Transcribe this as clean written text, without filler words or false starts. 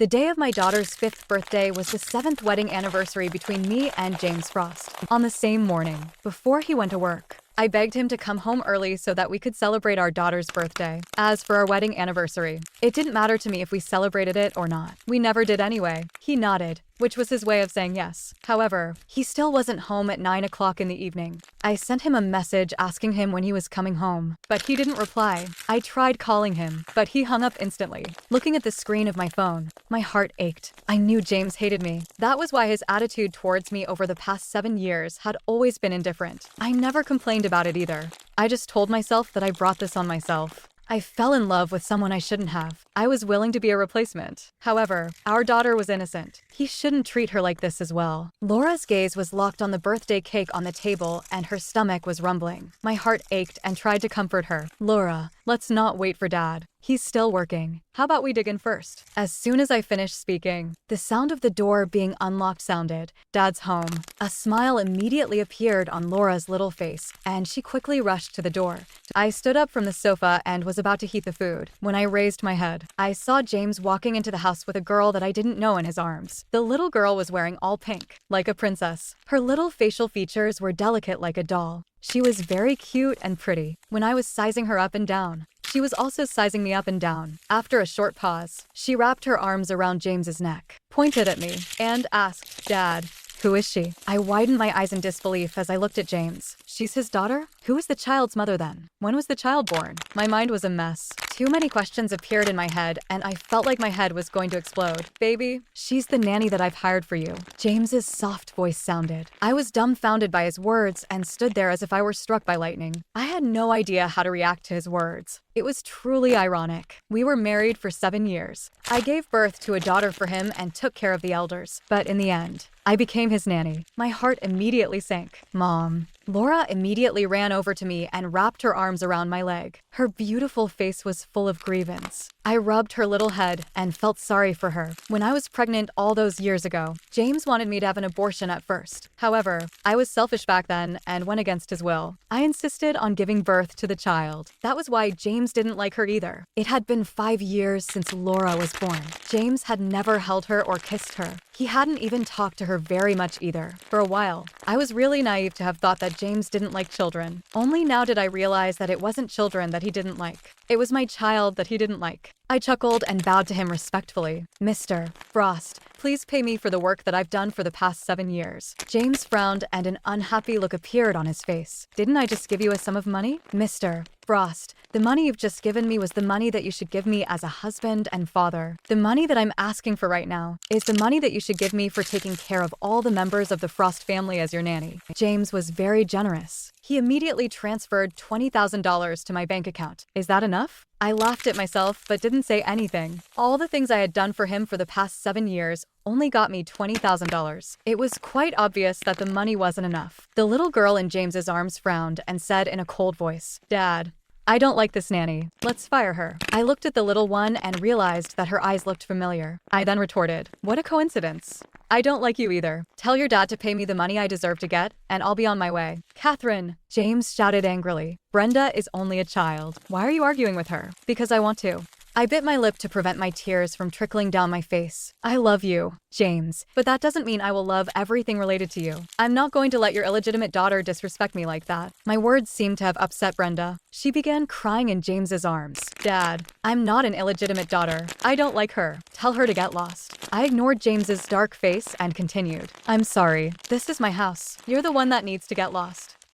The day of my daughter's 5th birthday was the 7th wedding anniversary between me and James Frost. On the same morning, before he went to work, I begged him to come home early so that we could celebrate our daughter's birthday. As for our wedding anniversary, it didn't matter to me if we celebrated it or not. We never did anyway. He nodded, which was his way of saying yes. However, he still wasn't home at 9 o'clock in the evening. I sent him a message asking him when he was coming home, but he didn't reply. I tried calling him, but he hung up instantly. Looking at the screen of my phone, my heart ached. I knew James hated me. That was why his attitude towards me over the past 7 years had always been indifferent. I never complained about it either. I just told myself that I brought this on myself. I fell in love with someone I shouldn't have. I was willing to be a replacement. However, our daughter was innocent. He shouldn't treat her like this as well. Laura's gaze was locked on the birthday cake on the table and her stomach was rumbling. My heart ached and tried to comfort her. Laura, let's not wait for Dad. He's still working. How about we dig in first? As soon as I finished speaking, the sound of the door being unlocked sounded. Dad's home. A smile immediately appeared on Laura's little face, and she quickly rushed to the door. I stood up from the sofa and was about to heat the food. When I raised my head, I saw James walking into the house with a girl that I didn't know in his arms. The little girl was wearing all pink, like a princess. Her little facial features were delicate like a doll. She was very cute and pretty. When I was sizing her up and down, she was also sizing me up and down. After a short pause, she wrapped her arms around James's neck, pointed at me, and asked, "Dad, who is she?" I widened my eyes in disbelief as I looked at James. She's his daughter? Who is the child's mother then? When was the child born? My mind was a mess. Too many questions appeared in my head, and I felt like my head was going to explode. "Baby, she's the nanny that I've hired for you." James's soft voice sounded. I was dumbfounded by his words and stood there as if I were struck by lightning. I had no idea how to react to his words. It was truly ironic. We were married for 7 years. I gave birth to a daughter for him and took care of the elders. But in the end, I became his nanny. My heart immediately sank. "Mom." Laura immediately ran over to me and wrapped her arms around my leg. Her beautiful face was full of grievance. I rubbed her little head and felt sorry for her. When I was pregnant all those years ago, James wanted me to have an abortion at first. However, I was selfish back then and went against his will. I insisted on giving birth to the child. That was why James didn't like her either. It had been 5 years since Laura was born. James had never held her or kissed her. He hadn't even talked to her very much either. For a while, I was really naive to have thought that James didn't like children. Only now did I realize that it wasn't children that he didn't like. It was my child that he didn't like. I chuckled and bowed to him respectfully. "Mr. Frost, please pay me for the work that I've done for the past 7 years." James frowned and an unhappy look appeared on his face. "Didn't I just give you a sum of money?" "Mr. Frost, the money you've just given me was the money that you should give me as a husband and father. The money that I'm asking for right now is the money that you should give me for taking care of all the members of the Frost family as your nanny." James was very generous. He immediately transferred $20,000 to my bank account. "Is that enough?" I laughed at myself, but didn't say anything. All the things I had done for him for the past 7 years only got me $20,000. It was quite obvious that the money wasn't enough. The little girl in James's arms frowned and said in a cold voice, "Dad, I don't like this nanny. Let's fire her." I looked at the little one and realized that her eyes looked familiar. I then retorted, "What a coincidence. I don't like you either. Tell your dad to pay me the money I deserve to get, and I'll be on my way." "Catherine," James shouted angrily. "Brenda is only a child. Why are you arguing with her?" "Because I want to." I bit my lip to prevent my tears from trickling down my face. "I love you, James, but that doesn't mean I will love everything related to you. I'm not going to let your illegitimate daughter disrespect me like that." My words seemed to have upset Brenda. She began crying in James's arms. "Dad, I'm not an illegitimate daughter. I don't like her. Tell her to get lost." I ignored James's dark face and continued, "I'm sorry. This is my house. You're the one that needs to get lost."